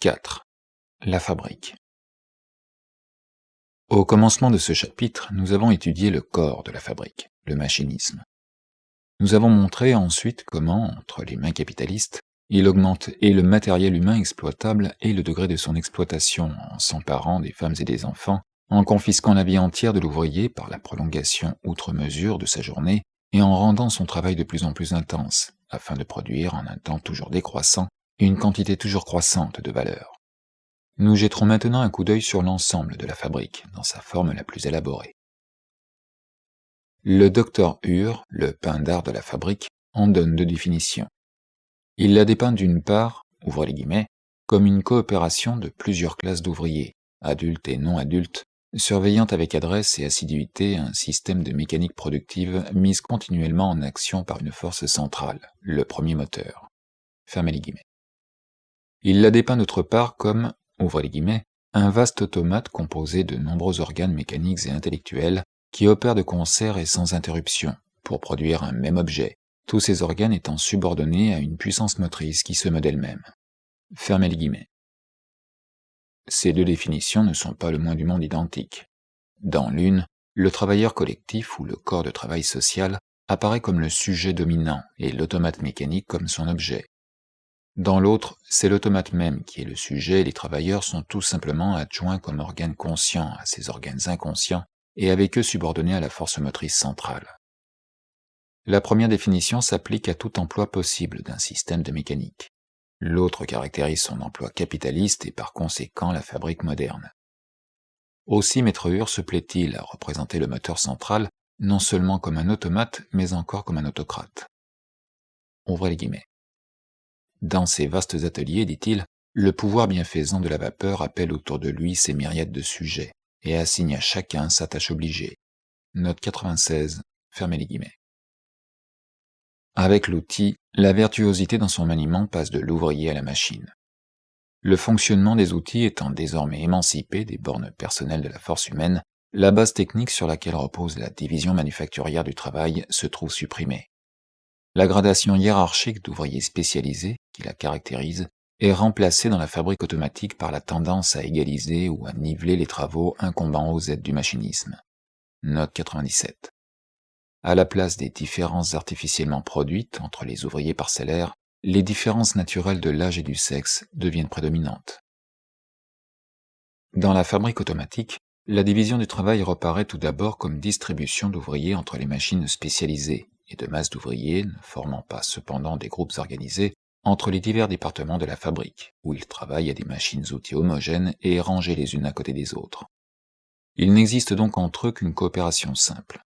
4. La fabrique. Au commencement de ce chapitre, nous avons étudié le corps de la fabrique, le machinisme. Nous avons montré ensuite comment, entre les mains capitalistes, il augmente et le matériel humain exploitable et le degré de son exploitation en s'emparant des femmes et des enfants, en confisquant la vie entière de l'ouvrier par la prolongation outre mesure de sa journée et en rendant son travail de plus en plus intense, afin de produire en un temps toujours décroissant une quantité toujours croissante de valeur. Nous jetterons maintenant un coup d'œil sur l'ensemble de la fabrique, dans sa forme la plus élaborée. Le docteur Ure, le pindare de la fabrique, en donne deux définitions. Il la dépeint d'une part, ouvrez les guillemets, comme une coopération de plusieurs classes d'ouvriers, adultes et non adultes, surveillant avec adresse et assiduité un système de mécanique productive mise continuellement en action par une force centrale, le premier moteur. Fermez les guillemets. Il la dépeint d'autre part comme, ouvrez les guillemets, un vaste automate composé de nombreux organes mécaniques et intellectuels qui opèrent de concert et sans interruption pour produire un même objet, tous ces organes étant subordonnés à une puissance motrice qui se meut d'elle-même. Fermez les guillemets. Ces deux définitions ne sont pas le moins du monde identiques. Dans l'une, le travailleur collectif ou le corps de travail social apparaît comme le sujet dominant et l'automate mécanique comme son objet. Dans l'autre, c'est l'automate même qui est le sujet et les travailleurs sont tout simplement adjoints comme organes conscients à ces organes inconscients et avec eux subordonnés à la force motrice centrale. La première définition s'applique à tout emploi possible d'un système de mécanique. L'autre caractérise son emploi capitaliste et par conséquent la fabrique moderne. Aussi Maître Ure se plaît-il à représenter le moteur central non seulement comme un automate, mais encore comme un autocrate. Ouvrez les guillemets. Dans ces vastes ateliers, dit-il, le pouvoir bienfaisant de la vapeur appelle autour de lui ses myriades de sujets et assigne à chacun sa tâche obligée. Note 96, fermez les guillemets. Avec l'outil, la virtuosité dans son maniement passe de l'ouvrier à la machine. Le fonctionnement des outils étant désormais émancipé des bornes personnelles de la force humaine, la base technique sur laquelle repose la division manufacturière du travail se trouve supprimée. La gradation hiérarchique d'ouvriers spécialisés, qui la caractérise, est remplacée dans la fabrique automatique par la tendance à égaliser ou à niveler les travaux incombant aux aides du machinisme. Note 97. À la place des différences artificiellement produites entre les ouvriers parcellaires, les différences naturelles de l'âge et du sexe deviennent prédominantes. Dans la fabrique automatique, la division du travail reparaît tout d'abord comme distribution d'ouvriers entre les machines spécialisées et de masse d'ouvriers, ne formant pas cependant des groupes organisés, entre les divers départements de la fabrique, où ils travaillent à des machines-outils homogènes et rangées les unes à côté des autres. Il n'existe donc entre eux qu'une coopération simple.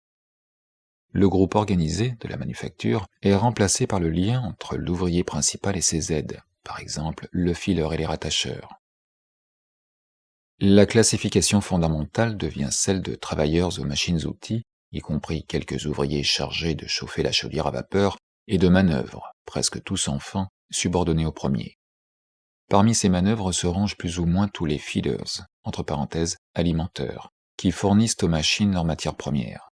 Le groupe organisé de la manufacture est remplacé par le lien entre l'ouvrier principal et ses aides, par exemple le fileur et les rattacheurs. La classification fondamentale devient celle de travailleurs aux machines-outils, y compris quelques ouvriers chargés de chauffer la chaudière à vapeur, et de manœuvres, presque tous enfants, subordonnés au premier. Parmi ces manœuvres se rangent plus ou moins tous les feeders, entre parenthèses alimenteurs, qui fournissent aux machines leurs matières premières.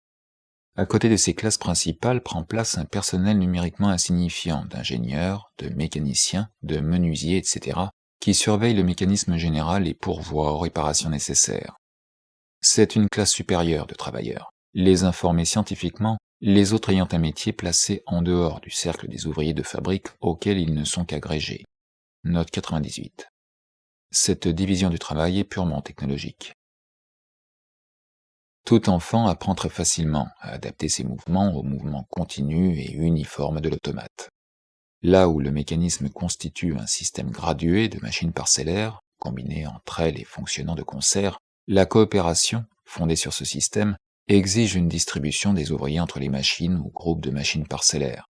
À côté de ces classes principales prend place un personnel numériquement insignifiant d'ingénieurs, de mécaniciens, de menuisiers, etc., qui surveille le mécanisme général et pourvoit aux réparations nécessaires. C'est une classe supérieure de travailleurs, les informés scientifiquement, les autres ayant un métier placé en dehors du cercle des ouvriers de fabrique auxquels ils ne sont qu'agrégés. Note 98. Cette division du travail est purement technologique. Tout enfant apprend très facilement à adapter ses mouvements aux mouvements continus et uniformes de l'automate. Là où le mécanisme constitue un système gradué de machines parcellaires, combinées entre elles et fonctionnant de concert, la coopération, fondée sur ce système, exige une distribution des ouvriers entre les machines ou groupes de machines parcellaires.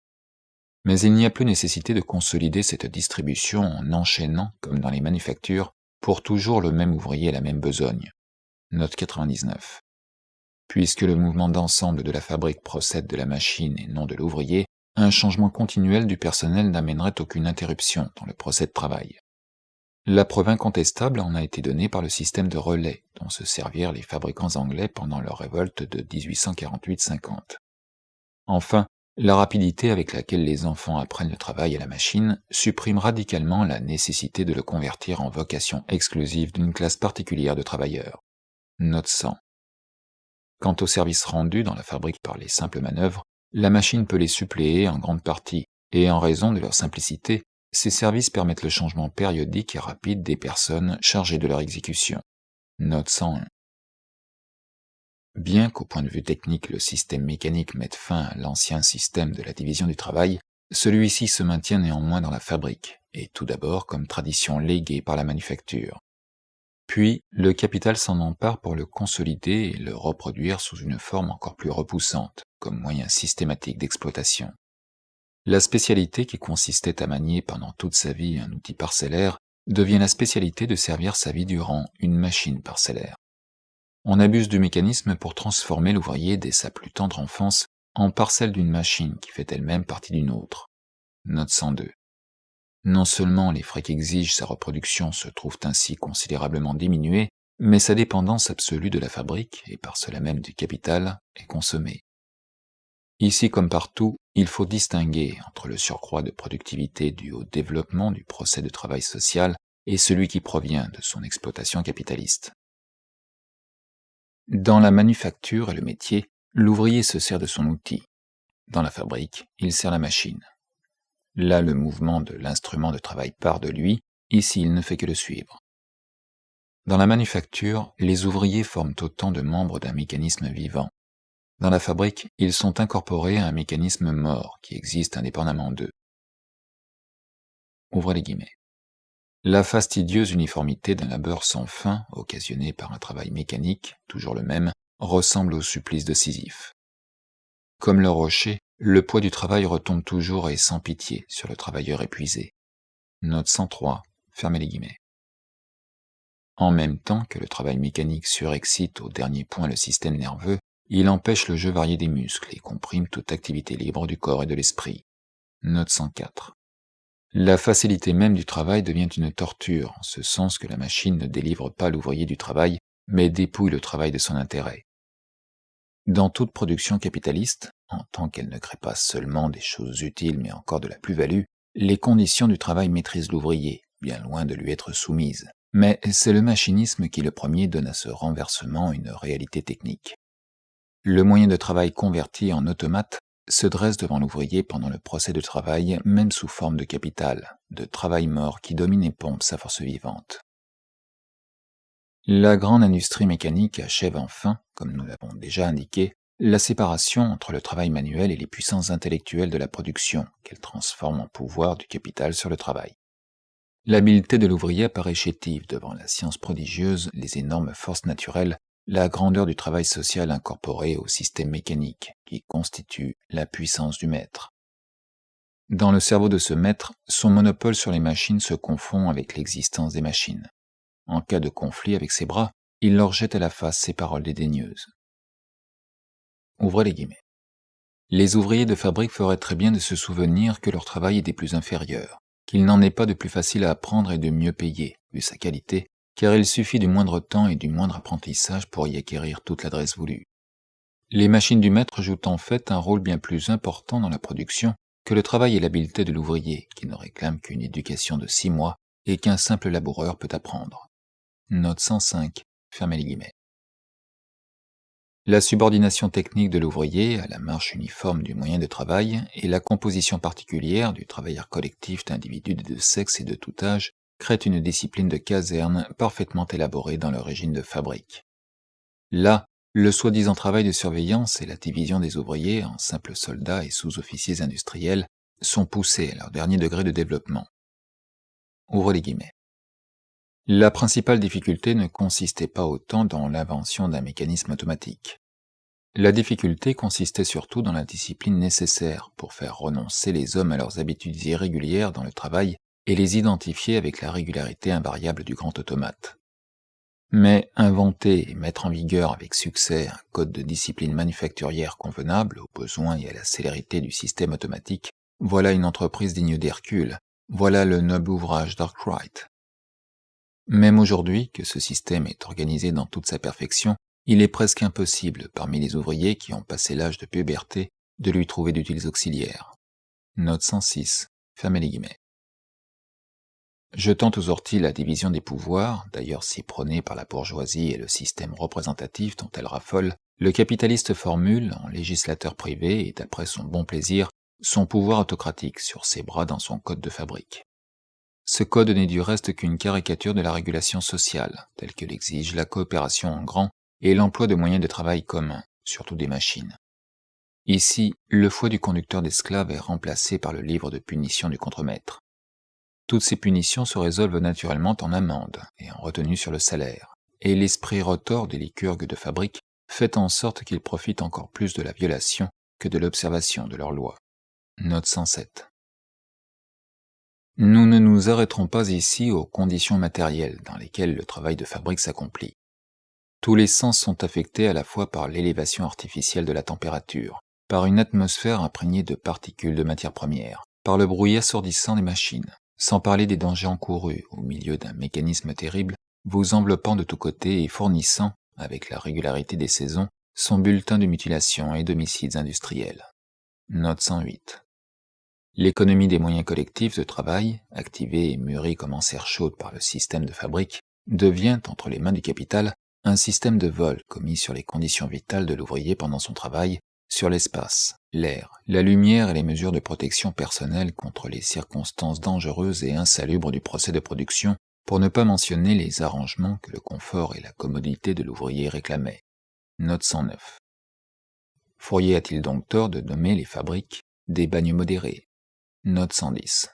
Mais il n'y a plus nécessité de consolider cette distribution en enchaînant, comme dans les manufactures, pour toujours le même ouvrier à la même besogne. Note 99. Puisque le mouvement d'ensemble de la fabrique procède de la machine et non de l'ouvrier, un changement continuel du personnel n'amènerait aucune interruption dans le procès de travail. La preuve incontestable en a été donnée par le système de relais dont se servirent les fabricants anglais pendant leur révolte de 1848-50. Enfin, La rapidité avec laquelle les enfants apprennent le travail à la machine supprime radicalement la nécessité de le convertir en vocation exclusive d'une classe particulière de travailleurs. Note 100. Quant aux services rendus dans la fabrique par les simples manœuvres, la machine peut les suppléer en grande partie, et en raison de leur simplicité, ces services permettent le changement périodique et rapide des personnes chargées de leur exécution. Note 101. Bien qu'au point de vue technique le système mécanique mette fin à l'ancien système de la division du travail, celui-ci se maintient néanmoins dans la fabrique, et tout d'abord comme tradition léguée par la manufacture. Puis, le capital s'en empare pour le consolider et le reproduire sous une forme encore plus repoussante, comme moyen systématique d'exploitation. La spécialité qui consistait à manier pendant toute sa vie un outil parcellaire devient la spécialité de servir sa vie durant une machine parcellaire. On abuse du mécanisme pour transformer l'ouvrier dès sa plus tendre enfance en parcelle d'une machine qui fait elle-même partie d'une autre. Note 102. Non seulement les frais qu'exige sa reproduction se trouvent ainsi considérablement diminués, mais sa dépendance absolue de la fabrique, et par cela même du capital, est consommée. Ici comme partout, il faut distinguer entre le surcroît de productivité dû au développement du procès de travail social et celui qui provient de son exploitation capitaliste. Dans la manufacture et le métier, l'ouvrier se sert de son outil. Dans la fabrique, il sert la machine. Là, le mouvement de l'instrument de travail part de lui, ici il ne fait que le suivre. Dans la manufacture, les ouvriers forment autant de membres d'un mécanisme vivant. Dans la fabrique, ils sont incorporés à un mécanisme mort qui existe indépendamment d'eux. Ouvrez les guillemets. La fastidieuse uniformité d'un labeur sans fin, occasionné par un travail mécanique, toujours le même, ressemble au supplice de Sisyphe. Comme le rocher, le poids du travail retombe toujours et sans pitié sur le travailleur épuisé. Note 103, fermez les guillemets. En même temps que le travail mécanique surexcite au dernier point le système nerveux, il empêche le jeu varié des muscles et comprime toute activité libre du corps et de l'esprit. Note 104. La facilité même du travail devient une torture, en ce sens que la machine ne délivre pas l'ouvrier du travail, mais dépouille le travail de son intérêt. Dans toute production capitaliste, en tant qu'elle ne crée pas seulement des choses utiles mais encore de la plus-value, les conditions du travail maîtrisent l'ouvrier, bien loin de lui être soumises. Mais c'est le machinisme qui le premier donne à ce renversement une réalité technique. Le moyen de travail converti en automate se dresse devant l'ouvrier pendant le procès de travail, même sous forme de capital, de travail mort qui domine et pompe sa force vivante. La grande industrie mécanique achève enfin, comme nous l'avons déjà indiqué, la séparation entre le travail manuel et les puissances intellectuelles de la production, qu'elle transforme en pouvoir du capital sur le travail. L'habileté de l'ouvrier apparaît chétive devant la science prodigieuse, les énormes forces naturelles, la grandeur du travail social incorporé au système mécanique, qui constitue la puissance du maître. Dans le cerveau de ce maître, son monopole sur les machines se confond avec l'existence des machines. En cas de conflit avec ses bras, il leur jette à la face ses paroles dédaigneuses. Ouvrez les guillemets. Les ouvriers de fabrique feraient très bien de se souvenir que leur travail est des plus inférieurs, qu'il n'en est pas de plus facile à apprendre et de mieux payer, vu sa qualité, car il suffit du moindre temps et du moindre apprentissage pour y acquérir toute l'adresse voulue. Les machines du maître jouent en fait un rôle bien plus important dans la production que le travail et l'habileté de l'ouvrier, qui ne réclame qu'une éducation de 6 mois et qu'un simple laboureur peut apprendre. Note 105, fermez les guillemets. La subordination technique de l'ouvrier à la marche uniforme du moyen de travail et la composition particulière du travailleur collectif d'individus de sexe et de tout âge créent une discipline de caserne parfaitement élaborée dans le régime de fabrique. Là, le soi-disant travail de surveillance et la division des ouvriers en simples soldats et sous-officiers industriels sont poussés à leur dernier degré de développement. Ouvrez les guillemets. La principale difficulté ne consistait pas autant dans l'invention d'un mécanisme automatique. La difficulté consistait surtout dans la discipline nécessaire pour faire renoncer les hommes à leurs habitudes irrégulières dans le travail et les identifier avec la régularité invariable du grand automate. Mais inventer et mettre en vigueur avec succès un code de discipline manufacturière convenable aux besoins et à la célérité du système automatique, voilà une entreprise digne d'Hercule, voilà le noble ouvrage d'Arkwright. Même aujourd'hui que ce système est organisé dans toute sa perfection, il est presque impossible, parmi les ouvriers qui ont passé l'âge de puberté, de lui trouver d'utiles auxiliaires. Note 106. Fermez les guillemets. Jetant aux orties la division des pouvoirs, d'ailleurs si prônée par la bourgeoisie et le système représentatif dont elle raffole, le capitaliste formule, en législateur privé et d'après son bon plaisir, son pouvoir autocratique sur ses bras dans son code de fabrique. Ce code n'est du reste qu'une caricature de la régulation sociale, telle que l'exige la coopération en grand et l'emploi de moyens de travail communs, surtout des machines. Ici, le fouet du conducteur d'esclaves est remplacé par le livre de punition du contremaître. Toutes ces punitions se résolvent naturellement en amendes et en retenue sur le salaire, et l'esprit retors des lycurgues de fabrique fait en sorte qu'ils profitent encore plus de la violation que de l'observation de leurs lois. Note 107. Nous ne nous arrêterons pas ici aux conditions matérielles dans lesquelles le travail de fabrique s'accomplit. Tous les sens sont affectés à la fois par l'élévation artificielle de la température, par une atmosphère imprégnée de particules de matières premières, par le bruit assourdissant des machines, sans parler des dangers encourus au milieu d'un mécanisme terrible vous enveloppant de tous côtés et fournissant, avec la régularité des saisons, son bulletin de mutilation et d'homicides industriels. Note 108. L'économie des moyens collectifs de travail, activée et mûrie comme en serre chaude par le système de fabrique, devient, entre les mains du capital, un système de vol commis sur les conditions vitales de l'ouvrier pendant son travail, sur l'espace, l'air, la lumière et les mesures de protection personnelle contre les circonstances dangereuses et insalubres du procès de production, pour ne pas mentionner les arrangements que le confort et la commodité de l'ouvrier réclamaient. Note 109. Fourier a-t-il donc tort de nommer les fabriques des bagnes modérés? Note 110.